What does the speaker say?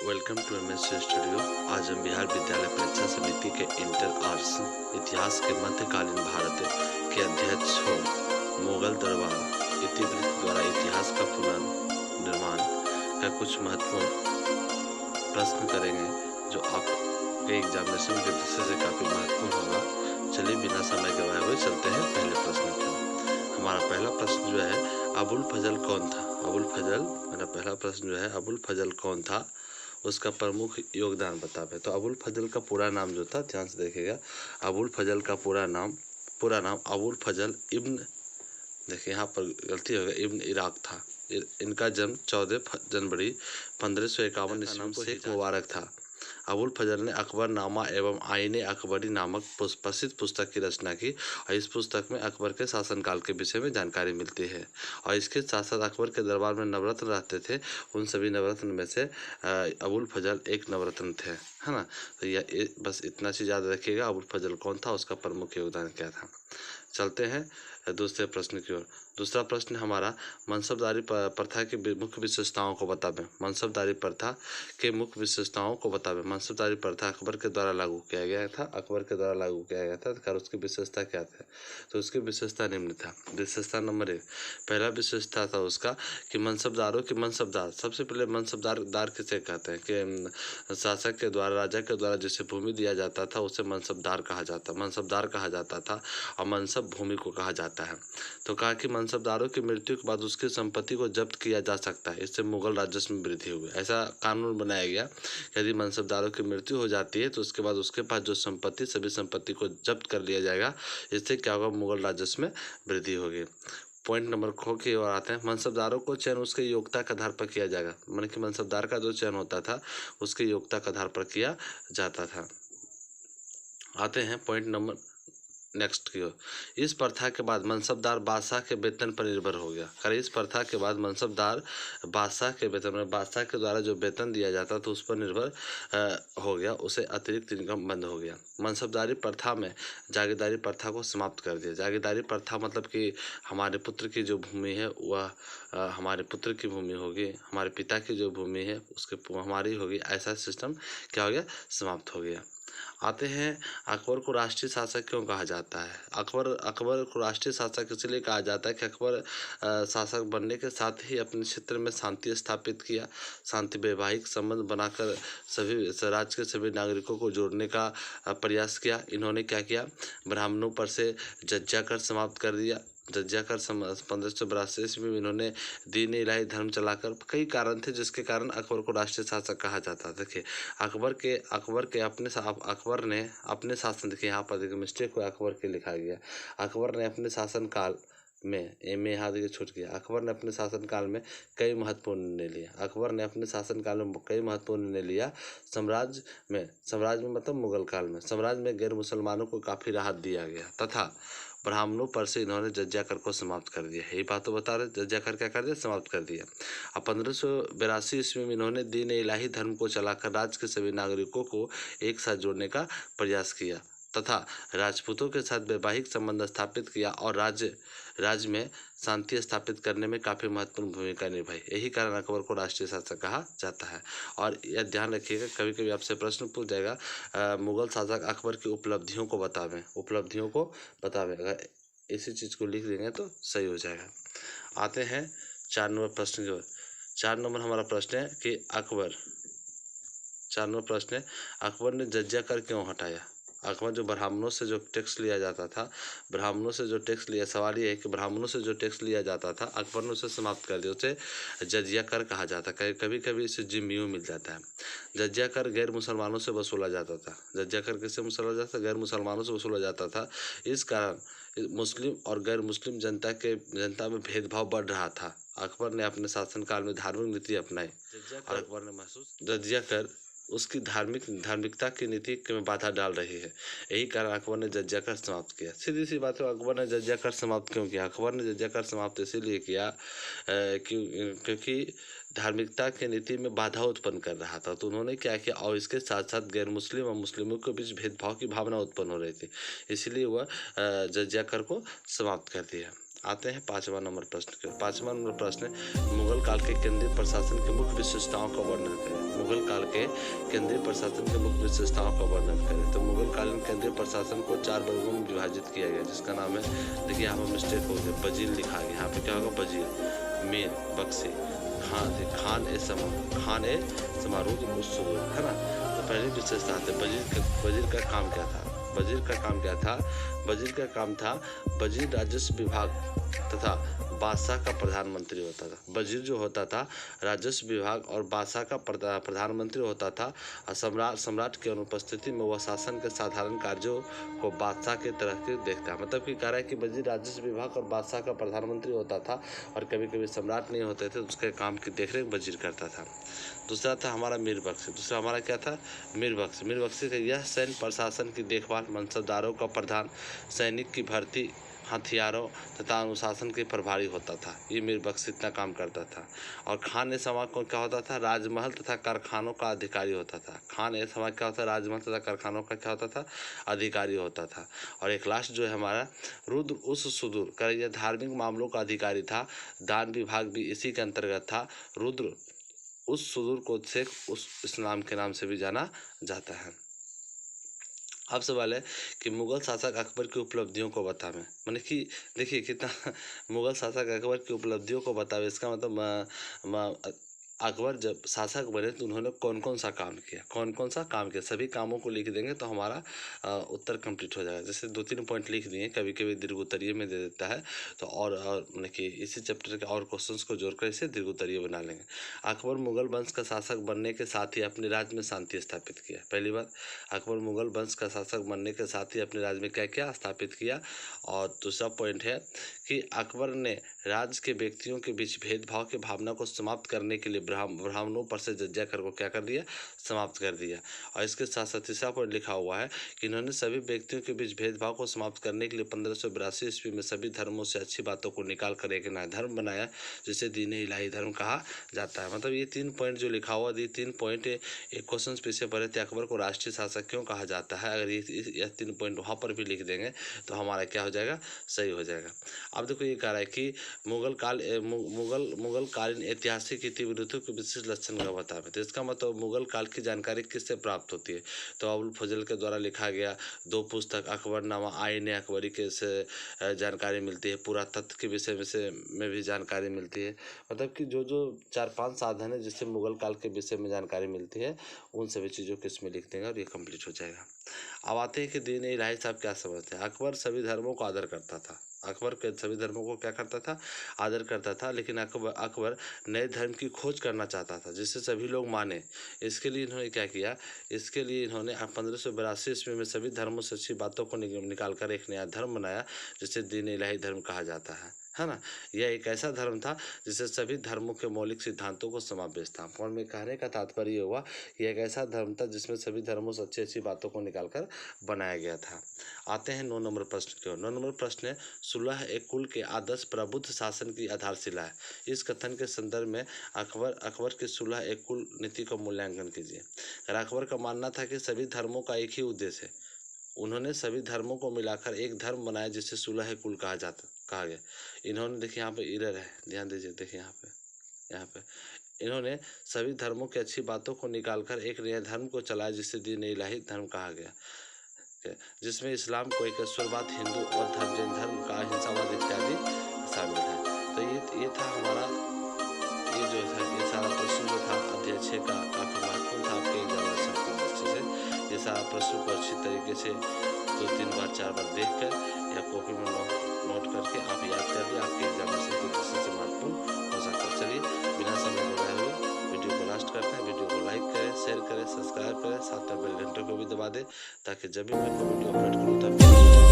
Welcome to MS studio. आज हम बिहार विद्यालय परीक्षा समिति के इंटर आर्ट्स इतिहास के मध्यकालीन भारत के अध्यक्ष हो मुगल दरबार इतिवृत्त द्वारा इतिहास का पुनर्निर्माण का कुछ महत्वपूर्ण प्रश्न करेंगे, जो आपके एग्जामिनेशन के दृष्टि से काफ़ी महत्वपूर्ण होगा। चलिए बिना समय गवाए हुए चलते हैं पहले प्रश्न की। हमारा पहला प्रश्न जो है, अबुल फजल कौन था? अबुल फजल, मेरा पहला प्रश्न जो है, अबुल फजल कौन था, उसका प्रमुख योगदान बतावे। तो अबुल फजल का पूरा नाम जो था, ध्यान से देखिएगा, अबुल फजल का पूरा नाम अबुल फजल इब्न, देखिए यहाँ पर गलती हो गई, इब्न इराक था। इनका जन्म 14 जनवरी 1551 ईस्वी को शेख मुबारक था। अबुल फजल ने अकबरनामा एवं आईने अकबरी नामक प्रसिद्ध पुस्तक की रचना की, और इस पुस्तक में अकबर के शासनकाल के विषय में जानकारी मिलती है। और इसके साथ साथ अकबर के दरबार में नवरत्न रहते थे, उन सभी नवरत्न में से अबुल फजल एक नवरत्न थे, है ना। तो यह बस इतना चीज़ याद रखिएगा, अबुल फजल कौन था, उसका प्रमुख योगदान क्या था। चलते हैं दूसरे प्रश्न की ओर। दूसरा प्रश्न हमारा, मनसबदारी प्रथा की मुख्य विशेषताओं को बतावें। मनसबदारी प्रथा के मुख्य विशेषताओं को बतावें। मनसबदारी प्रथा अकबर के द्वारा लागू किया गया था, और उसकी विशेषता क्या था? तो उसकी विशेषता निम्न था। विशेषता नंबर 1, पहला विशेषता था उसका कि मनसबदारों के मनसबदार, सबसे पहले मनसबदार किसे कहते हैं कि शासक के द्वारा, राजा के द्वारा जिसे भूमि दिया जाता था उसे मनसबदार कहा जाता था, और मनसब भूमि को कहा जाता है। तो कहा कि मनसबदारों की मृत्यु के बाद उसकी संपत्ति को जब्त किया जा सकता है, इससे मुगल राजस्व में वृद्धि हुई। ऐसा कानून बनाया गया, यदि मनसबदारों की मृत्यु हो जाती है तो उसके बाद उसके पास जो संपत्ति, सभी संपत्ति को जब्त कर लिया जाएगा। इससे क्या होगा, मुगल राजस्व में वृद्धि होगी। पॉइंट नंबर ख की ओर आते हैं। मनसबदारों को चयन उसके योग्यता के आधार पर किया जाएगा, माने कि मनसबदार का जो चयन होता था उसके योग्यता के आधार पर किया जाता था। आते हैं पॉइंट नंबर नेक्स्ट की ओर। इस प्रथा के बाद मनसबदार बादशाह के वेतन पर निर्भर हो गया। अरे इस प्रथा के बाद मनसबदार बादशाह के वेतन में, बादशाह के द्वारा जो वेतन दिया जाता था उस पर निर्भर हो गया, उसे अतिरिक्त इनकम बंद हो गया। मनसबदारी प्रथा में जागीरदारी प्रथा को समाप्त कर दिया। जागीरदारी प्रथा मतलब कि हमारे पुत्र की जो भूमि है वह हमारे पुत्र की भूमि होगी, हमारे पिता की जो भूमि है उसके हमारी होगी, ऐसा सिस्टम क्या हो गया, समाप्त हो गया। आते हैं, अकबर को राष्ट्रीय शासक क्यों कहा जाता है? अकबर को राष्ट्रीय शासक इसलिए कहा जाता है कि अकबर शासक बनने के साथ ही अपने क्षेत्र में शांति स्थापित किया, शांति वैवाहिक संबंध बनाकर सभी राज्य के सभी नागरिकों को जोड़ने का प्रयास किया। इन्होंने क्या किया, ब्राह्मणों पर से जज्जिया कर समाप्त कर दिया। जज्जिया कर 1582 ईस्वी में इन्होंने दीन इलाही धर्म चलाकर, कई कारण थे जिसके कारण अकबर को राष्ट्रीय शासक कहा जाता है। देखिए अकबर ने अपने शासन, देखिए यहाँ पर देखिए मिस्टेक हुआ, अकबर के लिखा गया। अकबर ने अपने शासनकाल में, यहाँ देखिए छूट गया, अकबर ने अपने शासनकाल में कई महत्वपूर्ण निर्णय लिया। साम्राज्य में मतलब मुगल काल में साम्राज्य में गैर मुसलमानों को काफ़ी राहत दिया गया, तथा ब्राह्मणों पर से इन्होंने जज्जिया कर को समाप्त कर दिया। यही बात तो बता रहे, जज्जिया कर क्या कर दिया, समाप्त कर दिया। अब 1582 ईस्वी में इन्होंने दीन इलाही धर्म को चलाकर राज्य के सभी नागरिकों को एक साथ जोड़ने का प्रयास किया, तथा राजपूतों के साथ वैवाहिक संबंध स्थापित किया, और राज्य में शांति स्थापित करने में काफ़ी महत्वपूर्ण भूमिका निभाई। यही कारण अकबर को राष्ट्रीय शासक कहा जाता है। और यह ध्यान रखिएगा, कभी कभी आपसे प्रश्न पूछ जाएगा, मुगल शासक अकबर की उपलब्धियों को बतावें। अगर इसी चीज़ को लिख देंगे तो सही हो जाएगा। आते हैं 4 नंबर प्रश्न की ओर। 4 नंबर हमारा प्रश्न है कि अकबर ने जज्जिया कर क्यों हटाया? अकबर जो ब्राह्मणों से जो टैक्स लिया जाता था, सवाल ये है कि ब्राह्मणों से जो टैक्स लिया जाता था अकबर ने उसे समाप्त कर दिया, उसे जजिया कर कहा जाता है। कभी कभी इसे जिम्मियों मिल जाता है। जजिया कर गैर मुसलमानों से वसूला जाता था। जजिया कर किससे वसूला जाता था? गैर मुसलमानों से वसूला जाता था। इस कारण मुस्लिम और गैर मुस्लिम जनता में भेदभाव बढ़ रहा था। अकबर ने अपने शासनकाल में धार्मिक नीति अपनाई, और अकबर ने महसूस जजिया कर उसकी धार्मिकता की नीति में बाधा डाल रही है। यही कारण अकबर ने जज्जिया कर समाप्त किया। सीधी सी बात है, अकबर ने जज्जिया कर समाप्त क्यों किया? अकबर ने जज्जिया कर समाप्त इसीलिए किया क्योंकि धार्मिकता की नीति में बाधा उत्पन्न कर रहा था। तो उन्होंने क्या किया, और इसके साथ साथ गैर मुस्लिम और मुस्लिमों के बीच भेदभाव की भावना उत्पन्न हो रही थी, इसलिए वह जज्जिया कर को समाप्त कर दिया। आते हैं 5वां नंबर प्रश्न के। 5वां नंबर प्रश्न, मुगल काल के केंद्रीय प्रशासन की मुख्य विशेषताओं का वर्णन करें। मुगल काल के केंद्रीय प्रशासन के मुख्य विशेषताओं का वर्णन करें। तो मुगल कालीन केंद्रीय प्रशासन को 4 वर्गों में विभाजित किया गया, जिसका नाम है, देखिए यहाँ पर मिस्टेक हो गया, वजीर लिखा गया, यहाँ पे क्या होगा, वजीर, मीर, बख्शी, खान ए समारूद उस-सुरूर, है ना। तो पहली विशेषता है वजीर का काम क्या था। वजीर का काम क्या था? वजीर का काम था, वजीर राजस्व विभाग तथा बादशाह का प्रधानमंत्री होता था। वजीर जो होता था राजस्व विभाग और बादशाह का प्रधानमंत्री होता था। और सम्राट की अनुपस्थिति में वह शासन के साधारण कार्यों को बादशाह की तरह के देखता है। मतलब कि कह रहा है कि वजीर राजस्व विभाग और बादशाह का प्रधानमंत्री होता था, और कभी कभी सम्राट नहीं होते थे तो उसके काम की देखरेख वजीर करता था। दूसरा था हमारा मीर बख्शी। दूसरा हमारा क्या था? मीर बख्शी। मीर बख्शी का यह सैन्य प्रशासन की देखभाल, मनसबदारों का प्रधान, सैनिक की भर्ती, हथियारों तथा अनुशासन के प्रभारी होता था। ये मीर बख्शी इतना काम करता था। और खान ए समाज को क्या होता था? राजमहल तथा कारखानों का अधिकारी होता था। खान ए समाज क्या होता है? राजमहल तथा कारखानों का क्या होता था? अधिकारी होता था। और एक लास्ट जो है हमारा रुद्र उस सुदूर का, यह धार्मिक मामलों का अधिकारी था। दान विभाग भी इसी के अंतर्गत था। रुद्र उस सुदूर को शेख उस इस्लाम के नाम से भी जाना जाता है। अब सवाल है कि मुगल शासक अकबर की उपलब्धियों को बतावें। माने कि देखिए कितना मुगल शासक अकबर की उपलब्धियों को बतावे, इसका मतलब अकबर जब शासक बने तो उन्होंने कौन कौन सा काम किया, सभी कामों को लिख देंगे तो हमारा उत्तर कंप्लीट हो जाएगा। जैसे 2-3 पॉइंट लिख दिए, कभी कभी दीर्घ उत्तरीय में दे देता है, तो और माने कि इसी चैप्टर के और क्वेश्चंस को जोड़कर इसे दीर्घ उत्तरीय बना लेंगे। अकबर मुगल वंश का शासक बनने के साथ ही अपने राज्य में शांति स्थापित किया। पहली बात, अकबर मुगल वंश का शासक बनने के साथ ही अपने राज्य में क्या किया? स्थापित किया। और दूसरा पॉइंट है कि अकबर ने राज्य के व्यक्तियों के बीच भेदभाव की भावना को समाप्त करने के लिए ब्राह्मणों पर से जज्जा कर को क्या कर दिया? समाप्त कर दिया। और इसके साथ साथ तीसरा पॉइंट लिखा हुआ है कि इन्होंने सभी व्यक्तियों के बीच भेदभाव को समाप्त करने के लिए 1582 ईस्वी में सभी धर्मों से अच्छी बातों को निकाल कर एक नया धर्म बनाया, जिसे दीन इलाही धर्म कहा जाता है। मतलब ये 3 पॉइंट जो लिखा हुआ, ये 3 पॉइंट एक क्वेश्चन पीछे पड़े थे, अकबर को राष्ट्रीय शासक क्यों कहा जाता है। अगर ये 3 पॉइंट वहाँ पर भी लिख देंगे तो हमारा क्या हो जाएगा? सही हो जाएगा। अब देखो ये कह रहा है कि मुगल कालीन ऐतिहासिक इतिवृत्तों के विशिष्ट लक्षण का बतावे। तो इसका मतलब मुगल काल की जानकारी किससे प्राप्त होती है? तो अबुल फजल के द्वारा लिखा गया 2 पुस्तक अकबरनामा, आईन अकबरी के से जानकारी मिलती है। पुरातत्व के विषय में भी जानकारी मिलती है। मतलब कि जो 4-5 साधन है जिससे मुगल काल के विषय में जानकारी मिलती है, उन सभी चीज़ों को इसमें लिख देंगे और ये कंप्लीट हो जाएगा। अब आते हैं कि दीन इलाही साहब क्या समझते हैं। अकबर सभी धर्मों को आदर करता था। अकबर के सभी धर्मों को क्या करता था? आदर करता था। लेकिन अकबर नए धर्म की खोज करना चाहता था जिससे सभी लोग माने। इसके लिए इन्होंने क्या किया? इसके लिए इन्होंने 1582 ईस्वी में सभी धर्मों से अच्छी बातों को निकाल कर एक नया धर्म बनाया, जिसे दीन इलाही धर्म कहा जाता है ना। यह एक ऐसा धर्म था जिसे सभी धर्मों के मौलिक सिद्धांतों को समावेश था। और में कहने का तात्पर्य हुआ कि एक ऐसा धर्म था जिसमें सभी धर्मों से अच्छी अच्छी बातों को निकालकर बनाया गया था। आते हैं 9 नंबर प्रश्न की ओर। 9 नंबर प्रश्न है, सुलह एक कुल के आदर्श प्रबुद्ध शासन की आधारशिला है। इस कथन के संदर्भ में अकबर की सुलह एक कुल नीति का मूल्यांकन कीजिए। अकबर का मानना था कि सभी धर्मों का एक ही उद्देश्य है। उन्होंने सभी धर्मों को मिलाकर एक धर्म बनाया जिसे सुलह कुल कहा गया। इन्होंने देखिए यहाँ पे इरर है, ध्यान दीजिए, देखिए यहाँ पे इन्होंने सभी धर्मों की अच्छी बातों को निकालकर एक नया धर्म को चलाया जिसे दीन इलाही धर्म कहा गया, जिसमें इस्लाम को एकेश्वरवाद, हिंदू और जैन धर्म का अहिंसावाद इत्यादि शामिल है। तो ये था हमारा ये सारा प्रश्न जो था अध्याय 6 का काफी महत्वपूर्ण था आपके एग्जामिनेशन की दृष्टि से। ये सारा प्रश्न को अच्छी तरीके से 2-3 बार 4 बार देख कर या कॉपी में नोट करके आप याद कर लिए, आपके एग्जामिनेशन की दृष्टि से महत्वपूर्ण हो सकता है। चलिए बिना समय गवाए हुए वीडियो को लास्ट करते हैं। वीडियो को लाइक करें, शेयर करें, सब्सक्राइब करें, साथ में बेल घंटे को भी दबा दें ताकि जब भी मैं कोई वीडियो अपलोड करूँ तब